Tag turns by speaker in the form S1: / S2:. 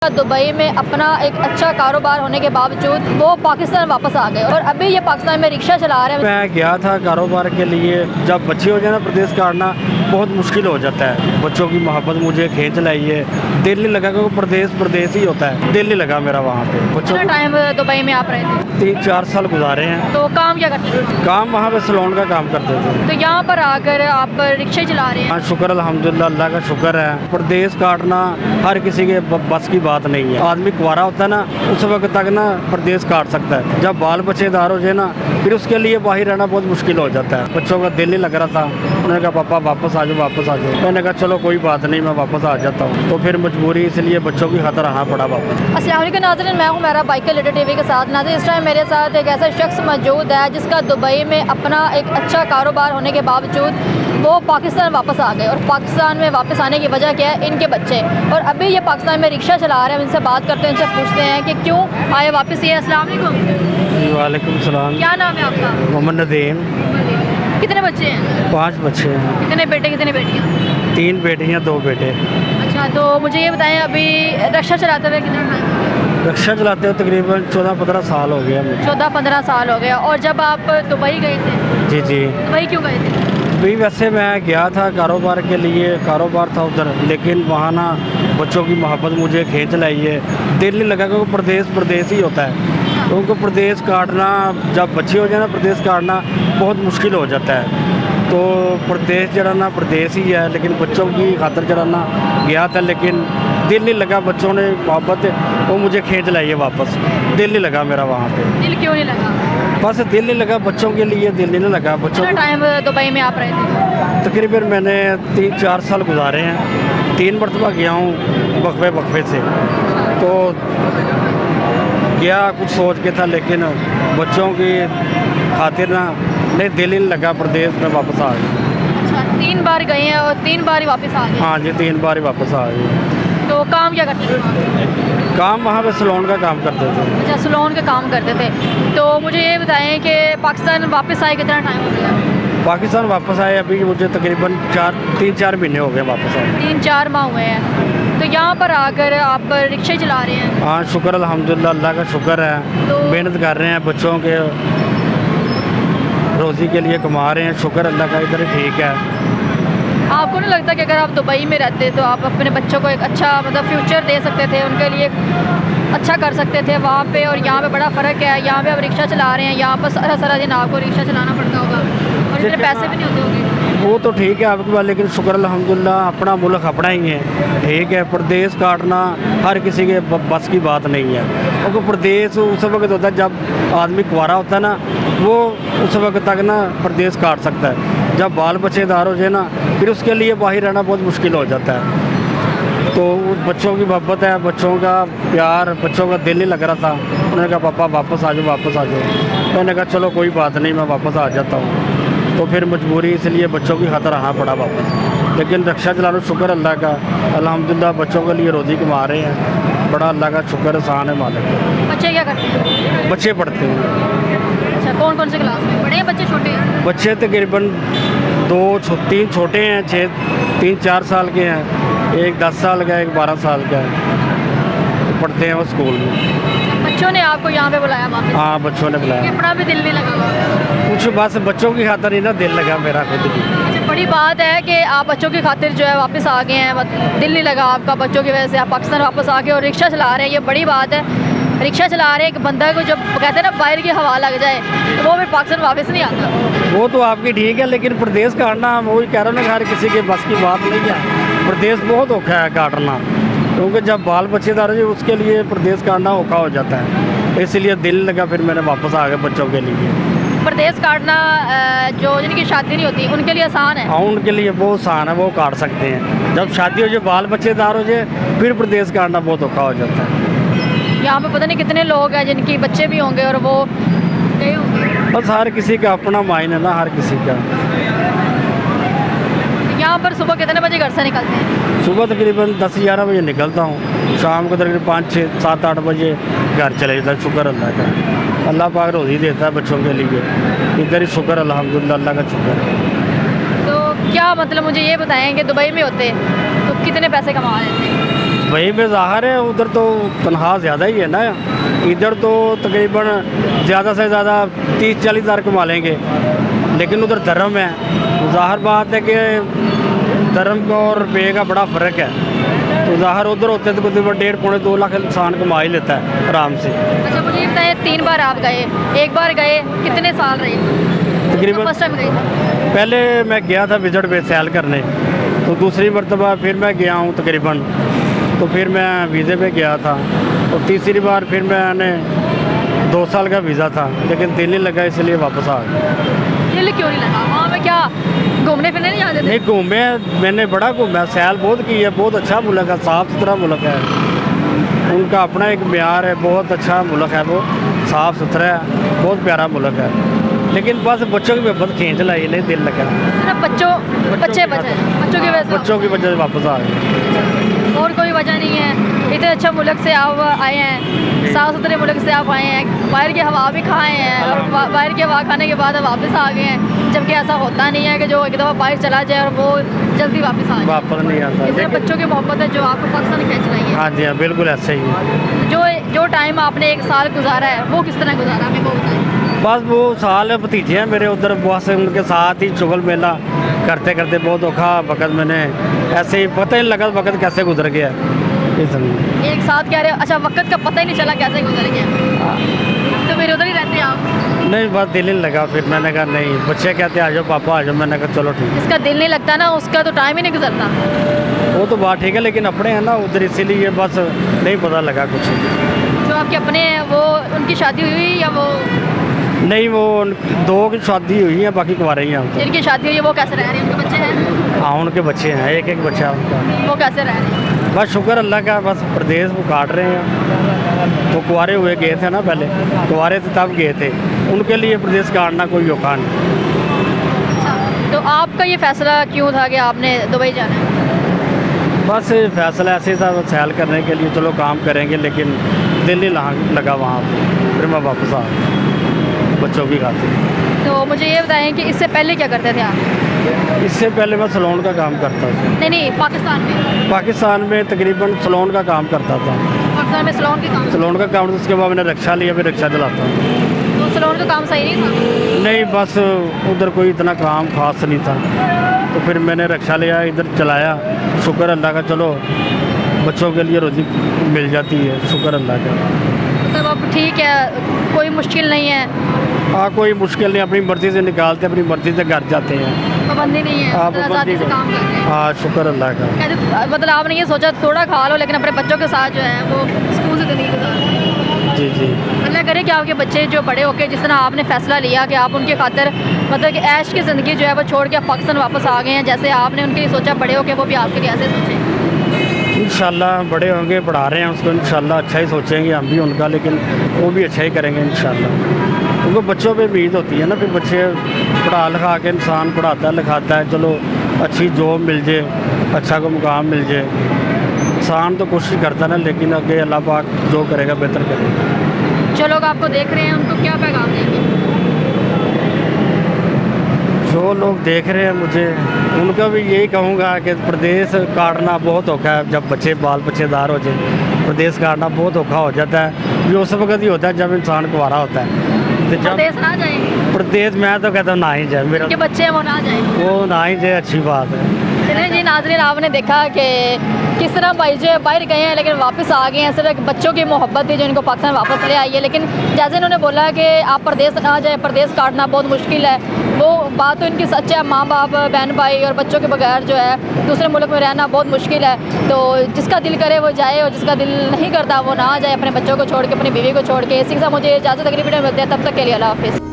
S1: Dubai में अपना एक अच्छा कारोबार होने के बावजूद वो पाकिस्तान वापस आ गए और अभी ये पाकिस्तान में रिक्शा चला रहे हैं।
S2: मैं गया था कारोबार के लिए। जब बच्चे हो जाए ना प्रदेश काटना बहुत मुश्किल हो जाता है। बच्चों की मोहब्बत मुझे खींच लाई है। दिल नहीं लगा क्योंकि प्रदेश ही होता है। दिल नहीं लगा मेरा वहाँ पे। बच्चों
S1: कितना टाइम दुबई में आप रहे थे?
S2: 3-4 साल गुजारे हैं।
S1: तो काम क्या करते थे?
S2: काम वहाँ पे सलोन का काम करते थे।
S1: तो यहाँ पर आकर आप रिक्शे चला रहे हैं।
S2: हाँ, शुक्र अल्हम्दुलिल्लाह, अल्लाह का शुक्र है। प्रदेश काटना हर किसी के बस की बात नहीं है। आदमी कुंवारा होता है ना, उस वक्त तक ना प्रदेश काट सकता है। जब बाल बच्चेदार हो जाए ना, फिर उसके लिए बाहर रहना बहुत मुश्किल हो जाता है। बच्चों का दिल नहीं लग रहा था। उन्होंने कहा पापा वापस आ जाओ, वापस आ जाओ। मैंने कहा चलो कोई बात नहीं, मैं वापस आ जाता हूँ। तो फिर मजबूरी इसलिए बच्चों की खातिर आना पड़ा वापस।
S1: अस्सलाम वालेकुम नाज़रीन, मैं हूँ मेरा बाइक लेटर टीवी के साथ। नाज़रीन, इस टाइम मेरे साथ एक ऐसा शख्स मौजूद है जिसका दुबई में अपना एक अच्छा कारोबार होने के बावजूद वो पाकिस्तान वापस आ गए। और पाकिस्तान में वापस आने की वजह क्या है? इनके बच्चे। और अभी ये पाकिस्तान में रिक्शा चला रहे हैं। उनसे बात करते हैं, उनसे पूछते हैं कि क्यों आए वापस। ये अस्सलाम वालेकुम।
S2: वालेकुम सलाम।
S1: क्या नाम है आपका?
S2: मोहम्मद नदीम।
S1: कितने बच्चे हैं?
S2: 5 बच्चे हैं।
S1: कितने बेटे कितने बेटियाँ?
S2: 3 बेटियाँ 2 बेटे।
S1: अच्छा, तो मुझे ये बताएं, अभी रिक्शा चलाते हुए कितना टाइम?
S2: रिक्शा चलाते हुए तकरीबन 14-15 साल हो गया मुझे।
S1: 14-15 साल हो गया। और जब आप दुबई गए थे,
S2: जी जी।
S1: दुबई क्यों गए थे?
S2: भी वैसे मैं गया था कारोबार के लिए, कारोबार था उधर। लेकिन वहाँ ना बच्चों की मोहब्बत मुझे खींच लाई है। दिल नहीं लगा क्योंकि प्रदेश ही होता है। क्योंकि प्रदेश काटना, जब बच्चे हो जाए ना प्रदेश काटना बहुत मुश्किल हो जाता है। तो प्रदेश जरा ना प्रदेश ही है, लेकिन बच्चों की खातिर जरा ना गया था। लेकिन दिल नहीं लगा। बच्चों ने मोहब्बत वो मुझे खींच लाई है वापस। दिल नहीं लगा मेरा वहाँ पे।
S1: दिल क्यों नहीं लगा?
S2: बस दिल नहीं लगा बच्चों के लिए। दिल नहीं लगा बच्चों
S1: कितना टाइम दुबई में आप रहे थे?
S2: तकरीबन मैंने 3-4 साल गुजारे हैं। 3 मरतबा गया हूँ वक्फे से। तो गया कुछ सोच के था, लेकिन बच्चों की खातिर ना नहीं, दिल नहीं लगा। प्रदेश में वापस आ गए।
S1: अच्छा, 3 बार गए हैं और 3 बार ही वापस आ गए?
S2: हाँ जी, 3 बार ही वापस आ गए।
S1: तो काम क्या करते थे?
S2: काम वहाँ पे सलोन का काम करते थे।
S1: अच्छा, सलोन का काम करते थे। तो मुझे ये बताएं कि पाकिस्तान वापस आए कितना टाइम हो गया?
S2: पाकिस्तान वापस आए अभी मुझे तकरीबन 3-4 महीने हो गए वापस आए।
S1: 3-4 माह हुए हैं। तो यहाँ पर आकर आप रिक्शे चला रहे हैं?
S2: हाँ, शुक्र अल्हम्दुलिल्लाह, अल्लाह का शुक्र है।
S1: तो
S2: मेहनत कर रहे हैं, बच्चों के रोज़ी के लिए कमा रहे हैं। शुक्र अल्लाह का, इधर ठीक है।
S1: आपको नहीं लगता कि अगर आप दुबई में रहते तो आप अपने बच्चों को एक अच्छा मतलब फ्यूचर दे सकते थे, उनके लिए अच्छा कर सकते थे वहाँ पे? और यहाँ पे बड़ा फ़र्क है। यहाँ पे आप रिक्शा चला रहे हैं, यहाँ पर सारा दिन आपको रिक्शा चलाना पड़ता होगा और इतने पैसे भी नहीं होते होंगे।
S2: वो तो ठीक है आपकी बात, लेकिन शुक्र अल्हम्दुलिल्लाह अपना मुल्क अपना ही है। ठीक है, प्रदेश काटना हर किसी के बस की बात नहीं है। क्योंकि प्रदेश उस वक्त होता है जब आदमी कुंवारा होता है ना, वो उस वक्त तक ना प्रदेश काट सकता है। जब बाल बच्चेदार हो जाए ना, फिर उसके लिए बाहर रहना बहुत मुश्किल हो जाता है। तो उस बच्चों की मोहब्बत है, बच्चों का प्यार, बच्चों का दिल नहीं लग रहा था। उन्होंने कहा पापा वापस आ जाओ, वापस आ जाओ। मैंने कहा चलो कोई बात नहीं, मैं वापस आ जाता हूँ। तो फिर मजबूरी इसलिए बच्चों की खातिर आना पड़ा वापस। लेकिन रिक्शा चलाना शुक्र अल्लाह का, अल्हम्दुलिल्लाह बच्चों के लिए रोज़ी कमा रहे हैं। बड़ा अल्लाह का शुक्र एहसान है मालिक का।
S1: बच्चे क्या करते हैं?
S2: बच्चे पढ़ते हैं।
S1: अच्छा, कौन कौन से क्लास में? बड़े हैं बच्चे, छोटे हैं?
S2: बच्चे तकरीबन 3 छोटे हैं, 3-4 साल के हैं। एक 10 साल का है, एक 12 साल का है। तो पढ़ते हैं वो स्कूल में।
S1: बच्चों ने आपको यहाँ पे बुलाया वापस?
S2: हाँ, बच्चों ने बुलाया।
S1: अपना भी दिल नहीं लगा?
S2: कुछ बस बच्चों की खातिर ही ना दिल लगा मेरा खुद भी।
S1: अच्छा, बड़ी बात है कि आप बच्चों की खातिर जो है वापस आ गए हैं। दिल नहीं लगा आपका बच्चों की वजह से, आप पाकिस्तान वापस आ गए और रिक्शा चला रहे हैं। ये बड़ी बात है। रिक्शा चला रहे एक बंदा को जब कहते हैं ना बाहर की हवा लग जाए तो वो फिर पाकिस्तान वापस नहीं आता।
S2: वो तो आपकी ठीक है, लेकिन प्रदेश काटना वही कह रहा हूँ ना, हर किसी के बस की बात नहीं है। प्रदेश बहुत औखा है काटना, क्योंकि जब बाल बच्चेदार है उसके लिए प्रदेश काटना औखा हो जाता है। इसलिए दिल लगा, फिर मैंने वापस आ गया बच्चों के लिए।
S1: प्रदेश काटना जो जिनकी शादी नहीं होती उनके लिए आसान है?
S2: हाँ, उनके लिए बहुत आसान है, वो काट सकते हैं। जब शादी हो जाए, बाल बच्चेदार हो जाए, फिर प्रदेश काटना बहुत औखा हो जाता है।
S1: यहाँ पे पता नहीं कितने लोग हैं जिनकी बच्चे भी होंगे और वो गए होंगे।
S2: बस हर किसी का अपना मायने है ना, हर किसी का।
S1: यहाँ पर सुबह कितने बजे घर से निकलते हैं?
S2: सुबह तकरीबन 10-11 बजे निकलता हूँ। शाम को तकरीबन 5-6-7-8 बजे घर चले जाता है। शुक्र अल्लाह का, अल्लाह पाक रोज़ी देता है बच्चों के लिए। इधर ही शुक्र अल्हम्दुलिल्लाह, अल्लाह का शुक्र है।
S1: तो क्या मतलब मुझे ये बताएं कि दुबई में होते तो कितने पैसे कमा रहे थे?
S2: दुबई में ज़ाहिर है उधर तो तनख्वाह ज़्यादा ही है ना, इधर तो तकरीबन ज़्यादा से ज़्यादा 30-40 हज़ार कमा लेंगे, लेकिन उधर धर्म है। ज़ाहिर बात है कि धर्म का और रुपये का बड़ा फ़र्क है, तो ज़ाहिर उधर होते तो तकरीबन 1.5-2 लाख इंसान कमा ही लेता है आराम से।
S1: अच्छा मुझे ये बताइए, 3 बार आप गए, एक बार गए कितने साल रहे?
S2: तकरीबन
S1: फर्स्ट टाइम गए थे?
S2: पहले मैं गया था विजिट पे सैल करने, तो दूसरी मरतबा फिर मैं गया हूँ तकरीबन, तो फिर मैं वीज़े पे गया था, और तीसरी बार फिर मैंने 2 साल का वीज़ा था, लेकिन दिल नहीं लगा इसलिए वापस आ गया।
S1: दिल क्यों नहीं लगा? वहाँ पे क्या घूमने फिरने नहीं जाते थे?
S2: नहीं घूमे, मैंने बड़ा घूमा, सैल बहुत की है, बहुत अच्छा मुल्क है, साफ़ सुथरा मुल्क है, उनका अपना एक म्यार है, बहुत अच्छा मुल्क है, वो साफ़ सुथरा है, बहुत प्यारा मुल्क है, लेकिन बस बच्चों की बहुत खींच लाई, नहीं दिल लगा।
S1: सिर्फ बच्चों की वजह से
S2: वापस आ गए।
S1: और कोई वजह नहीं है? इतने अच्छा मुल्क से आप आए हैं, साफ़ सुथरे मुल्क से आप आए हैं, बाहर की हवा भी खाए हैं, और बाहर की हवा खाने के बाद आप वापस आ गए हैं, जबकि ऐसा होता नहीं है कि जो एक दफ़ा बाहर चला जाए और वो जल्दी वापस आ जाए।
S2: वापस नहीं आता,
S1: इसलिए बच्चों की मोहब्बत है जो आपको पाकिस्तान खींच रही है।
S2: हाँ जी हाँ, बिल्कुल ऐसे ही है।
S1: जो टाइम आपने 1 साल गुजारा है वो किस तरह गुजारा, हमें वो बताएं।
S2: बस वो साल भतीजे हैं मेरे उधर, बस उनके साथ ही चुगल मेला करते करते बहुत औखा वक्त मैंने ऐसे ही पता ही नहीं लगा वक्त कैसे गुजर गया।
S1: एक साथ कह रहे हो? अच्छा, वक्त का पता ही नहीं चला कैसे गुजर गया, तो फिर उधर ही रहते हैं आप?
S2: नहीं, बस दिल नहीं लगा, फिर मैंने कहा नहीं, बच्चे कहते आ जाओ पापा आ जाओ, मैंने कहा चलो ठीक है।
S1: जिसका दिल नहीं लगता ना उसका तो टाइम ही नहीं गुजरता।
S2: वो तो बात ठीक है, लेकिन अपने हैं ना उधर, इसीलिए बस नहीं पता लगा कुछ।
S1: जो आपके अपने हैं वो, उनकी शादी हुई या वो?
S2: नहीं, वो 2 की शादी हुई है, बाकी कुंवारे ही हैं।
S1: जिनकी शादी हुई है वो कैसे रह रहे हैं? उनके बच्चे हैं?
S2: हाँ, उनके बच्चे हैं, एक बच्चा है उनका।
S1: वो कैसे रह रहे हैं?
S2: बस शुक्र अल्लाह का, बस प्रदेश वो काट रहे हैं। वो कुंवारे हुए गए थे ना, पहले कुंवारे थे तब गए थे, उनके लिए प्रदेश काटना कोई औखा नहीं।
S1: अच्छा, तो आपका ये फैसला क्यों था कि आपने दुबई जाना है?
S2: बस फैसला ऐसे था, सैल करने के लिए चलो काम करेंगे, लेकिन दिल नहीं लगा वहाँ पे, फिर मैं वापस आ गया बच्चों की खातिर।
S1: तो मुझे ये बताएं कि इससे पहले क्या करते थे आप?
S2: इससे पहले मैं सैलून का काम करता था।
S1: नहीं,
S2: पाकिस्तान में तकरीबन सैलून का काम करता था।
S1: पाकिस्तान में सैलून का काम?
S2: उसके बाद मैंने रिक्शा लिया, फिर रिक्शा चलाता हूँ।
S1: तो सैलून का काम सही नहीं था?
S2: नहीं, बस उधर कोई इतना काम खास नहीं था, तो फिर मैंने रिक्शा लिया, इधर चलाया, शुक्र अल्लाह का, चलो बच्चों के लिए रोज़ी मिल जाती है, शुक्र अल्लाह का।
S1: मतलब अब ठीक है, कोई मुश्किल नहीं है?
S2: हाँ, कोई मुश्किल नहीं, अपनी मर्ज़ी से निकालते, अपनी मर्ज़ी से घर जाते हैं,
S1: पाबंदी नहीं है, आज़ादी से काम करते हैं।
S2: हाँ, शुक्र अल्लाह का।
S1: मतलब आपने ये सोचा थोड़ा खा लो, लेकिन अपने बच्चों के साथ जो है वो स्कूल से ज़िंदगी गुजार।
S2: जी जी,
S1: अल्लाह करे कि आपके बच्चे जो बड़े होके जिस तरह आपने फ़ैसला लिया कि आप उनके खातिर मतलब कि ऐश की ज़िंदगी जो है वो छोड़ के पाकिस्तान वापस आ गए हैं, जैसे आपने उनके लिए सोचा बड़े होके, वो भी आपके लिए ऐसे सोचें।
S2: इंशाल्लाह बड़े होंगे, पढ़ा रहे हैं उसको, इंशाल्लाह अच्छा ही सोचेंगे हम भी उनका, लेकिन वो भी अच्छा ही करेंगे इंशाल्लाह। उनको बच्चों पे उम्मीद होती है ना, फिर बच्चे पढ़ा लिखा के इंसान पढ़ाता लिखाता है, चलो अच्छी जॉब मिल जाए, अच्छा को मुकाम मिल जाए, इंसान तो कोशिश करता ना, लेकिन आगे अल्लाह पाक जो करेगा बेहतर करेगा।
S1: जो लोग आपको देख रहे हैं उनको क्या पैगाम देंगे?
S2: जो लोग देख रहे हैं मुझे, उनका भी यही कहूँगा कि प्रदेश काटना बहुत औखा है, जब बच्चे बाल बच्चेदार हो जाए, प्रदेश काटना बहुत औखा हो जाता है। ये उस वक्त ही होता है जब इंसान कुंवारा होता है। तो जब
S1: प्रदेश ना जाए?
S2: प्रदेश मैं तो कहता हूँ ना ही जाए, मेरा
S1: के बच्चे हैं वो ना जाए?
S2: वो ना ही जाए, अच्छी बात है।
S1: चलिए जी नाज़रीन, आपने देखा कि किस तरह भाई जो बाहर गए हैं लेकिन वापस आ गए हैं। सिर्फ बच्चों की मोहब्बत थी जो इनको पाकिस्तान वापस ले आई है, लेकिन जैसे इन्होंने बोला कि आप प्रदेश ना जाए, प्रदेश काटना बहुत मुश्किल है, वो बात तो इनकी सच है। माँ बाप, बहन भाई और बच्चों के बगैर जो है दूसरे मुल्क में रहना बहुत मुश्किल है। तो जिसका दिल करे वो जाए, और जिसका दिल नहीं करता वो ना जाए, अपने बच्चों को छोड़ के, अपनी बीवी को छोड़ के। इसी के साथ मुझे इजाज़त अगली वीडियो में मिलते हैं, तब तक के लिए अल्लाह हाफ़िज़।